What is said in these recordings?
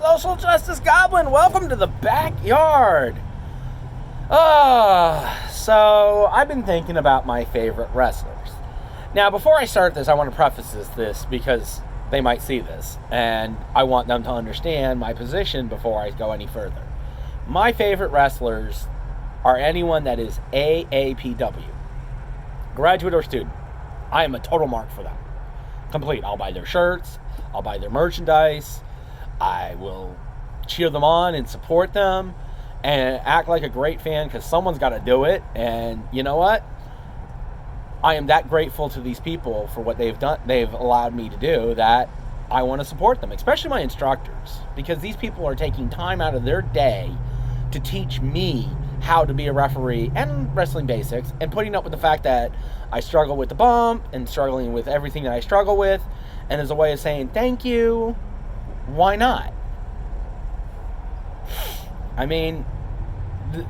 Social Justice Goblin, welcome to the backyard. So I've been thinking about my favorite wrestlers. Now, before I start this, I want to preface this because they might see this, and I want them to understand my position before I go any further. My favorite wrestlers are anyone that is AAPW, graduate or student. I am a total mark for them. Complete. I'll buy their shirts, I'll buy their merchandise, I will cheer them on and support them and act like a great fan because someone's got to do it. And you know what? I am that grateful to these people for what they've done. They've allowed me to do that. I want to support them, especially my instructors, because these people are taking time out of their day to teach me how to be a referee and wrestling basics, and putting up with the fact that I struggle with the bump and struggling with everything that I struggle with. And as a way of saying thank you, why not? I mean,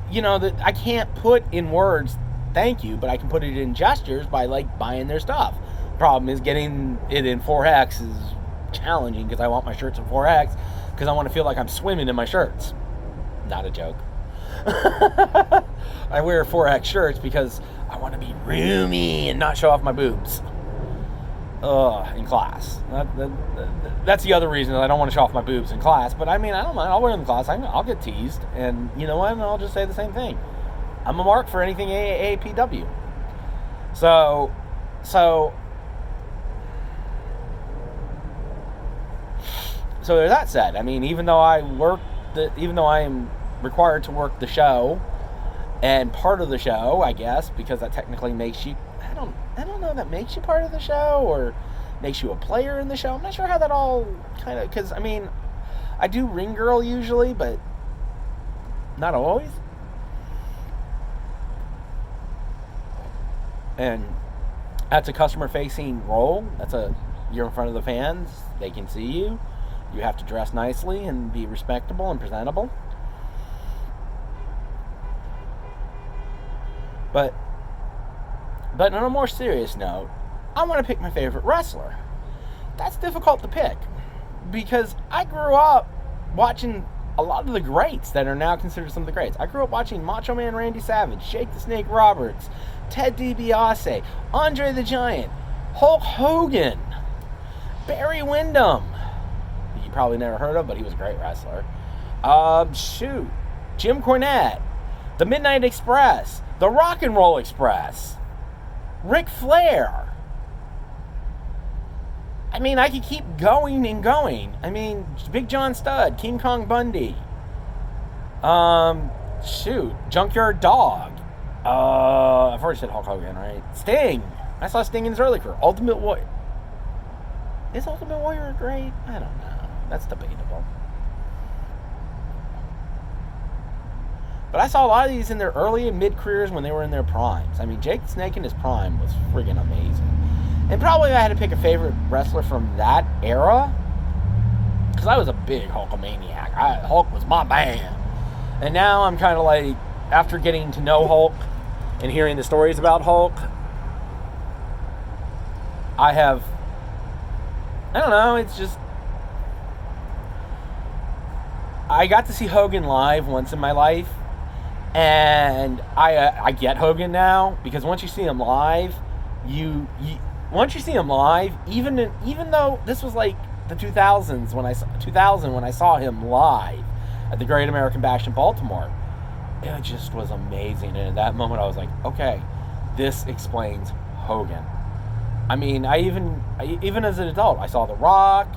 I can't put in words thank you, but I can put it in gestures by like buying their stuff. Problem is getting it in 4X is challenging because I want my shirts in 4X because I want to feel like I'm swimming in my shirts. Not a joke. I wear 4X shirts because I want to be roomy and not show off my boobs. In class. That's the other reason that I don't want to show off my boobs in class. But I mean, I don't mind. I'll wear them in class. I'll get teased. And you know what? I'll just say the same thing. I'm a mark for anything AAPW. So there's that said. I mean, even though I am required to work the show and part of the show, I guess, because that technically makes you, I don't know if that makes you part of the show or makes you a player in the show. I'm not sure how that all kind of, because I mean, I do ring girl usually, but not always. And that's a customer facing role. You're in front of the fans, they can see you. You have to dress nicely and be respectable and presentable. But on a more serious note, I want to pick my favorite wrestler. That's difficult to pick because I grew up watching a lot of the greats that are now considered some of the greats. I grew up watching Macho Man Randy Savage, Jake the Snake Roberts, Ted DiBiase, Andre the Giant, Hulk Hogan, Barry Windham. You probably never heard of, but he was a great wrestler. Jim Cornette, the Midnight Express, the Rock and Roll Express, Ric Flair. I mean, I could keep going and going. I mean, Big John Studd, King Kong Bundy. Junkyard Dog. I've already said Hulk Hogan, right? Sting. I saw Sting in his early career. Ultimate Warrior. Is Ultimate Warrior great? I don't know. That's debatable. But I saw a lot of these in their early and mid-careers when they were in their primes. I mean, Jake the Snake in his prime was friggin' amazing. And probably if I had to pick a favorite wrestler from that era, because I was a big Hulkamaniac. Hulk was my man. And now I'm kind of like, after getting to know Hulk and hearing the stories about Hulk, I don't know, it's just, I got to see Hogan live once in my life. And I get Hogan now because once you see him live, once you see him live, even though this was like the 2000 when I saw him live at the Great American Bash in Baltimore, it just was amazing. And at that moment, I was like, okay, this explains Hogan. I mean, I even as an adult, I saw The Rock,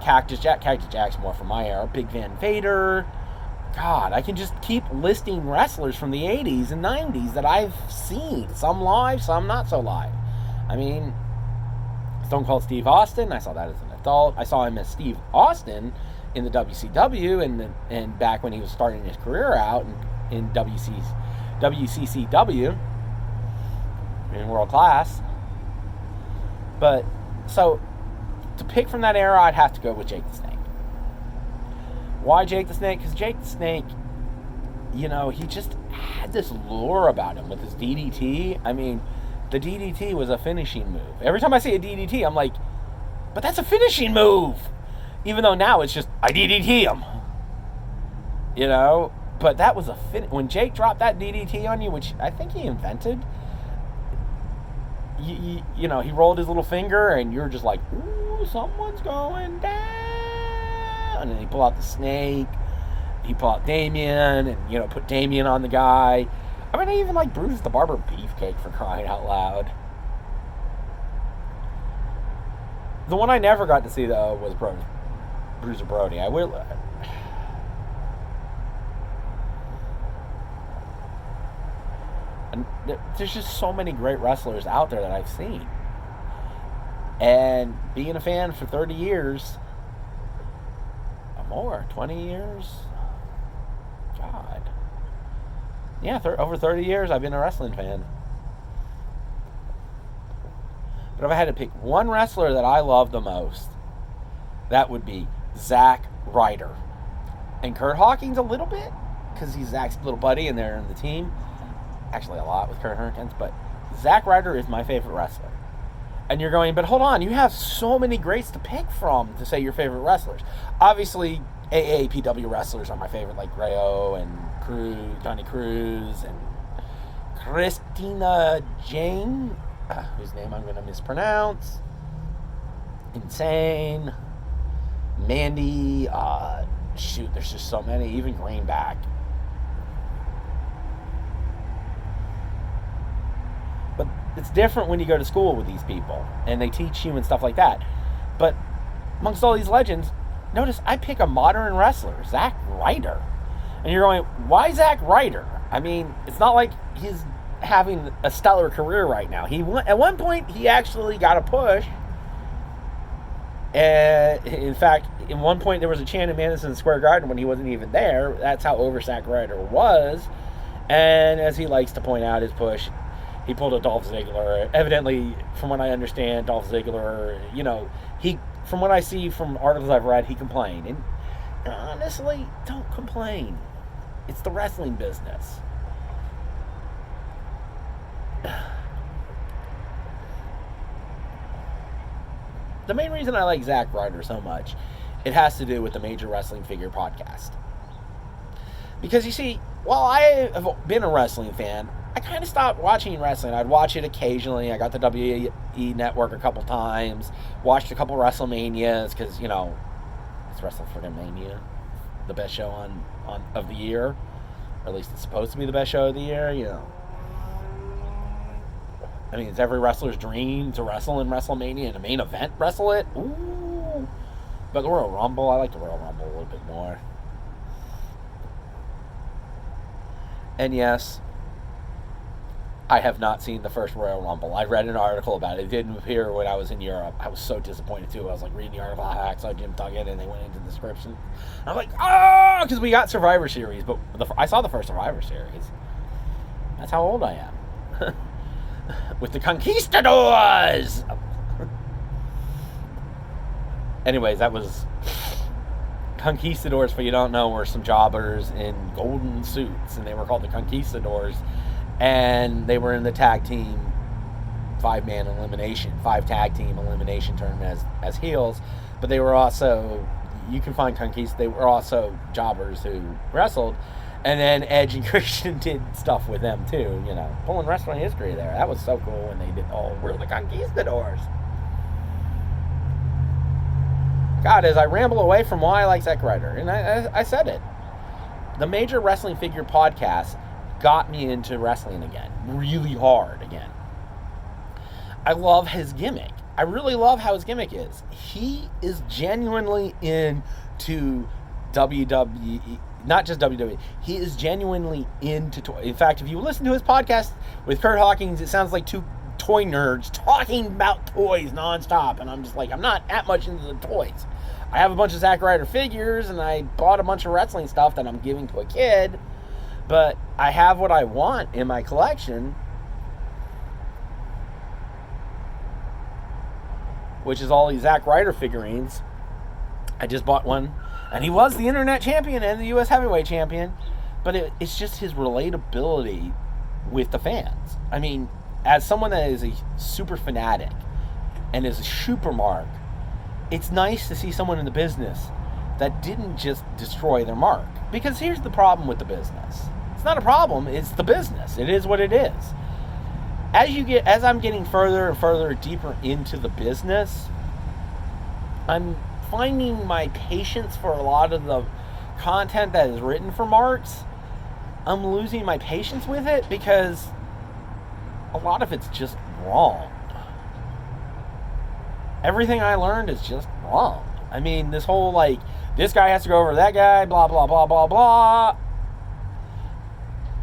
Cactus Jack's more from my era, Big Van Vader. God, I can just keep listing wrestlers from the 80s and 90s that I've seen. Some live, some not so live. I mean, Stone Cold Steve Austin, I saw that as an adult. I saw him as Steve Austin in the WCW and back when he was starting his career out in WCCW in World Class. But, so, to pick from that era, I'd have to go with Jake the Snake. Why Jake the Snake? Because Jake the Snake, he just had this lure about him with his DDT. I mean, the DDT was a finishing move. Every time I see a DDT, I'm like, but that's a finishing move. Even though now it's just, I DDT him. You know? But that was a fit. When Jake dropped that DDT on you, which I think he invented, you know, he rolled his little finger and you're just like, ooh, someone's going down. And then he pulled out the snake. He pulled out Damien and, you know, put Damien on the guy. I mean, I even like Bruce the Barber Beefcake, for crying out loud. The one I never got to see, though, was Bruiser Brody. I will. And there's just so many great wrestlers out there that I've seen. And being a fan for 30 years, or more, 20 years, God. Yeah, over 30 years I've been a wrestling fan. But if I had to pick one wrestler that I love the most, that would be Zack Ryder. And Kurt Hawkins a little bit, because he's Zack's little buddy and they're in the team. Actually, a lot with Kurt Hawkins, but Zack Ryder is my favorite wrestler. And you're going, but hold on, you have so many greats to pick from to say your favorite wrestlers. Obviously, AAPW wrestlers are my favorite, like Rayo and Johnny Cruz and Christina Jane, whose name I'm going to mispronounce. Insane. Mandy. Shoot, there's just so many. Even Greenback. But it's different when you go to school with these people and they teach you and stuff like that. But amongst all these legends, notice I pick a modern wrestler, Zack Ryder. And you're going, why Zack Ryder? I mean, it's not like he's having a stellar career right now. At one point, he actually got a push. And in fact, in one point, there was a chant in Madison Square Garden when he wasn't even there. That's how over Zack Ryder was. And as he likes to point out his push, he pulled a Dolph Ziggler. Evidently, from what I understand, Dolph Ziggler, you know, from what I see from articles I've read, he complained. And honestly, don't complain. It's the wrestling business. The main reason I like Zack Ryder so much, it has to do with the Major Wrestling Figure podcast. Because you see, while I have been a wrestling fan, I kind of stopped watching wrestling. I'd watch it occasionally. I got the WWE Network a couple times. Watched a couple WrestleManias because, you know, it's WrestleMania, the best show on of the year. Or at least it's supposed to be the best show of the year, you know. I mean, it's every wrestler's dream to wrestle in WrestleMania and a main event wrestle it. Ooh. But the Royal Rumble, I like the Royal Rumble a little bit more. And yes, I have not seen the first Royal Rumble. I read an article about it. It didn't appear when I was in Europe. I was so disappointed too. I was like reading the article, I saw Jim Duggan, and they went into the description. I'm like, oh, because we got Survivor Series, but I saw the first Survivor Series. That's how old I am. With the Conquistadors! Anyways, that was... Conquistadors, for you don't know, were some jobbers in golden suits, and they were called the Conquistadors, and they were in the tag team five tag team elimination tournament as heels, but they were also, you can find they were also jobbers who wrestled, and then Edge and Christian did stuff with them too, you know, pulling wrestling history there. That was so cool when they did, we're the Conquistadors. God, as I ramble away from why I like Zack Ryder, and I said it, the Major Wrestling Figure podcast got me into wrestling again, really hard again. I love his gimmick. I really love how his gimmick is. He is genuinely into WWE, not just WWE. He is genuinely into toys. In fact, if you listen to his podcast with Kurt Hawkins, it sounds like two toy nerds talking about toys nonstop, and I'm just like, I'm not that much into the toys. I have a bunch of Zack Ryder figures, and I bought a bunch of wrestling stuff that I'm giving to a kid, but I have what I want in my collection, which is all these Zack Ryder figurines. I just bought one, and he was the internet champion and the U.S. heavyweight champion, but it's just his relatability with the fans. I mean, as someone that is a super fanatic and is a super mark it's nice to see someone in the business that didn't just destroy their mark. Because here's the problem with the business. It's not a problem, it's the business. It is what it is. As I'm getting further and further deeper into the business, I'm finding my patience for a lot of the content that is written for marks. I'm losing my patience with it because a lot of it's just wrong. Everything I learned is just wrong. I mean, this whole like, this guy has to go over that guy, blah, blah, blah, blah, blah.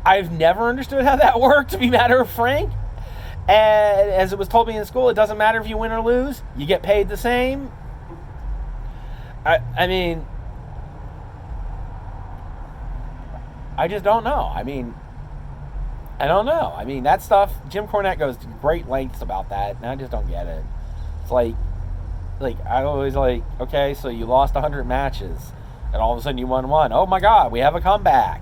I've never understood how that worked, to be matter of frank. And as it was told me in school, it doesn't matter if you win or lose. You get paid the same. I mean, I just don't know. I don't know. I mean, that stuff, Jim Cornette goes to great lengths about that, and I just don't get it. It's like I always like, okay, so you lost 100 matches, and all of a sudden you won one. Oh my God, we have a comeback.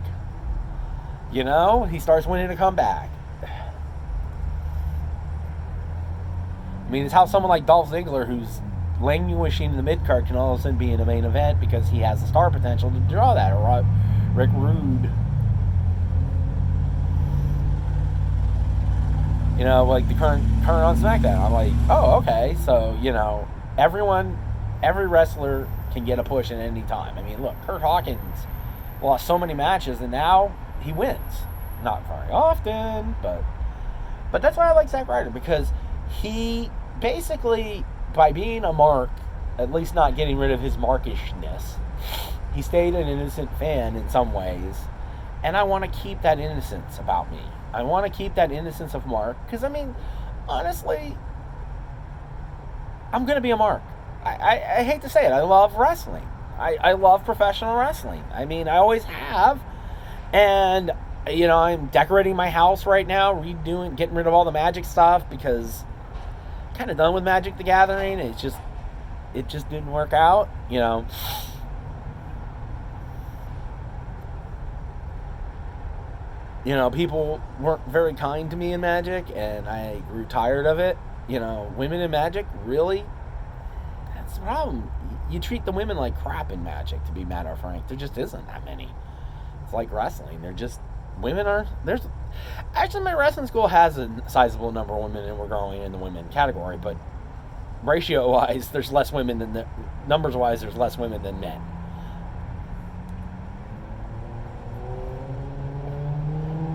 You know, he starts winning a comeback. I mean, it's how someone like Dolph Ziggler, who's languishing in the mid-card, can all of a sudden be in a main event because he has the star potential to draw that. Or Rick Rude. You know, like the current on SmackDown. I'm like, oh, okay. So, you know, every wrestler can get a push at any time. I mean, look, Kurt Hawkins lost so many matches, and now he wins. Not very often, but that's why I like Zack Ryder, because he basically, by being a mark, at least not getting rid of his markishness, he stayed an innocent fan in some ways, and I want to keep that innocence about me. I want to keep that innocence of Mark, because, I mean, honestly, I'm going to be a Mark. I hate to say it. I love wrestling. I love professional wrestling. I mean, I always have. And, you know, I'm decorating my house right now, getting rid of all the Magic stuff, because I'm kind of done with Magic the Gathering. It just didn't work out, you know. You know, people weren't very kind to me in Magic, and I grew tired of it. You know, women in Magic, really? That's the problem. You treat the women like crap in Magic, to be matter of frank. There just isn't that many. It's like wrestling. Actually, my wrestling school has a sizable number of women, and we're growing in the women category, but ratio-wise, there's less women than numbers-wise, there's less women than men.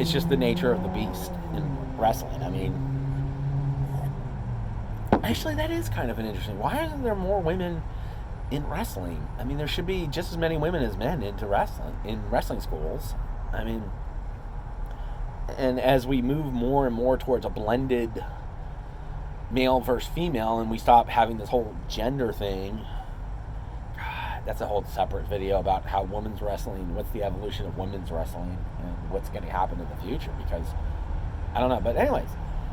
It's just the nature of the beast in wrestling. I mean, actually, that is kind of an interesting. Why aren't there more women in wrestling? I mean, there should be just as many women as men in wrestling schools. I mean, and as we move more and more towards a blended male versus female, and we stop having this whole gender thing, God, that's a whole separate video about how women's wrestling, what's the evolution of women's wrestling, and what's going to happen in the future, because I don't know. But anyways,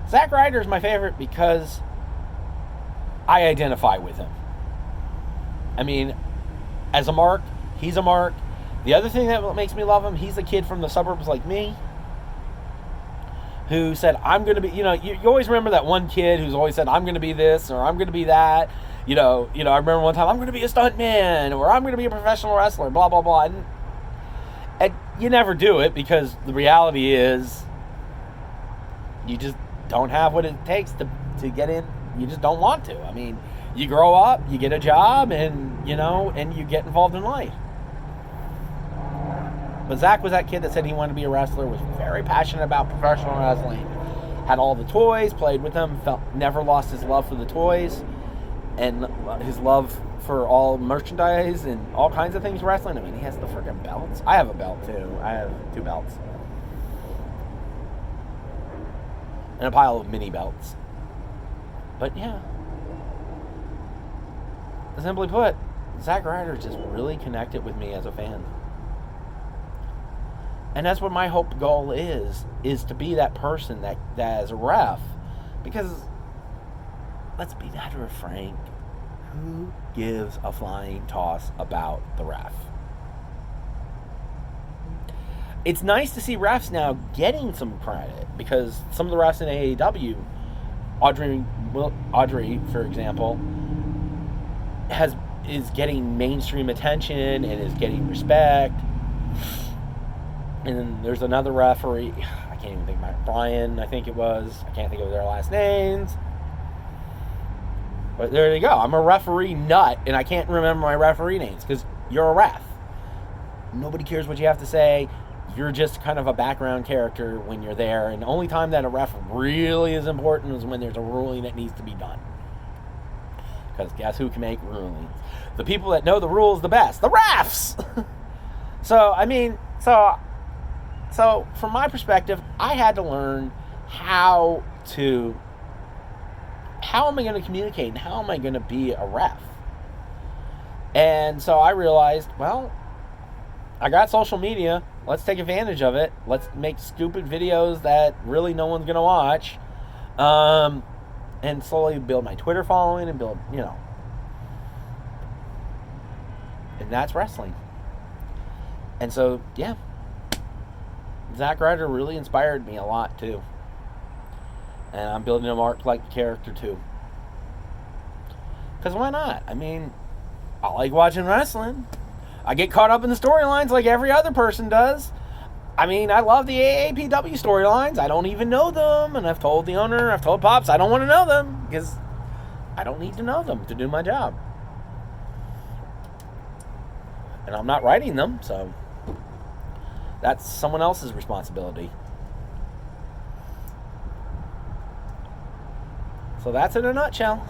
Zack Ryder is my favorite because I identify with him. I mean, as a mark, he's a mark. The other thing that makes me love him, he's a kid from the suburbs like me, who said, I'm going to be, you know, you always remember that one kid who's always said, I'm going to be this, or I'm going to be that. You know, I remember one time, I'm going to be a stuntman, or I'm going to be a professional wrestler, blah, blah, blah. And you never do it, because the reality is, you just don't have what it takes to get in. You just don't want to. I mean, you grow up, you get a job, and, you know, and you get involved in life. But Zach was that kid that said he wanted to be a wrestler, was very passionate about professional wrestling, had all the toys, played with them, never lost his love for the toys, and his love for all merchandise and all kinds of things wrestling. I mean, he has the freaking belts. I have a belt, too. I have 2 belts. And a pile of mini belts. But, yeah. Simply put, Zack Ryder just really connected with me as a fan. And that's what my goal is to be that person that as a ref. Because, let's be matter of frank, who gives a flying toss about the ref? It's nice to see refs now getting some credit, because some of the refs in AEW, Audrey, for example, is getting mainstream attention and is getting respect. And then there's another referee, I can't even think about it, Brian, I think it was. I can't think of their last names. But there you go. I'm a referee nut, and I can't remember my referee names because you're a ref. Nobody cares what you have to say. You're just kind of a background character when you're there. And the only time that a ref really is important is when there's a ruling that needs to be done. Because guess who can make rulings? The people that know the rules the best. The refs! So from my perspective, I had to learn how am I going to communicate and how am I going to be a ref? And so I realized, well, I got social media. Let's take advantage of it. Let's make stupid videos that really no one's going to watch. And slowly build my Twitter following and build, and that's wrestling. And so, yeah, Zack Ryder really inspired me a lot too. And I'm building a Mark-like character too. Because why not? I mean, I like watching wrestling. I get caught up in the storylines like every other person does. I mean, I love the AAPW storylines. I don't even know them. And I've told the owner, I've told Pops, I don't want to know them. Because I don't need to know them to do my job. And I'm not writing them, so that's someone else's responsibility. So that's in a nutshell.